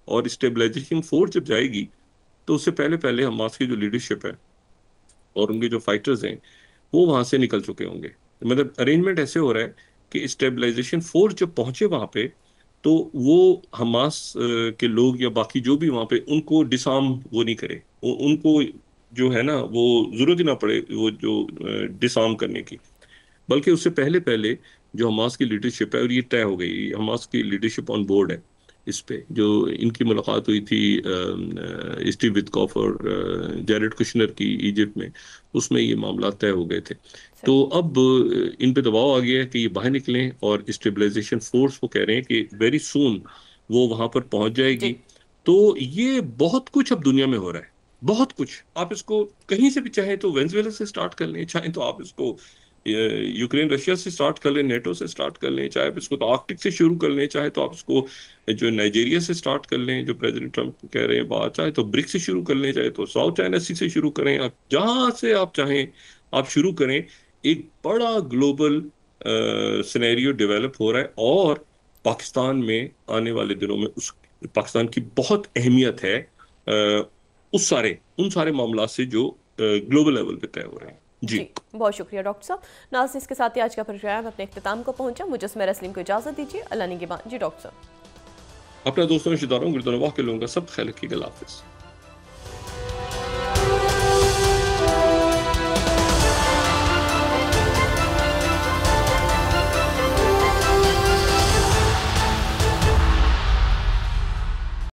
और स्टेबलाइजेशन फोर्स जब जाएगी तो उससे पहले पहले हमास की जो लीडरशिप है और उनके जो फाइटर्स हैं वो वहां से निकल चुके होंगे। मतलब अरेंजमेंट ऐसे हो रहा है कि स्टेबलाइजेशन फोर्स जब पहुंचे वहां पे, तो वो हमास के लोग या बाकी जो भी वहां पे, उनको डिसआर्म वो नहीं करे, उनको जो है ना वो जरूरत ही ना पड़े वो जो डिसआर्म करने की, बल्कि उससे पहले पहले जो हमास की लीडरशिप है, और ये तय हो गई, हमास की लीडरशिप ऑन बोर्ड है इस पे, जो इनकी मुलाकात हुई थी स्टीव विटकॉफ और जैरेड कुशनर की इजिप्ट में, उसमें ये मामला तय हो गए थे। सही। तो अब इन पे दबाव आ गया है कि ये बाहर निकलें, और स्टेबलाइजेशन फोर्स वो कह रहे हैं कि वेरी सून वो वहां पर पहुंच जाएगी। जी। तो ये बहुत कुछ अब दुनिया में हो रहा है, बहुत कुछ। आप इसको कहीं से भी, चाहे तो वेनेजुएला से स्टार्ट कर लें, चाहे तो आप इसको यूक्रेन रशिया से स्टार्ट कर लें, नेटो से स्टार्ट कर लें, चाहे आप इसको तो आर्कटिक से शुरू कर लें, चाहे तो आप इसको जो नाइजीरिया से स्टार्ट कर लें जो प्रेसिडेंट ट्रम्प कह रहे हैं बात, चाहे तो ब्रिक्स से शुरू कर लें, चाहे तो साउथ चाइना सी से शुरू करें, आप जहां से आप चाहें आप शुरू करें। एक बड़ा ग्लोबल सिनेरियो डेवलप हो रहा है, और पाकिस्तान में आने वाले दिनों में उस पाकिस्तान की बहुत अहमियत है उन सारे मामला से जो ग्लोबल लेवल पे तय हो रहे हैं। जी, जी। बहुत शुक्रिया डॉक्टर साहब। नाज़रीन, इसके साथ ही आज का प्रोग्राम अपने इख्तिताम को पहुंचा। मुझे सुमेरा सलीम को इजाज़त दीजिए। अल्लाह निगहबान। जी डॉक्टर साहब। अपने दोस्तों रिश्तेदारों गिरदोनवाह के लोगों का सब ख्याल रखिएगा। अल्लाह हाफिज़।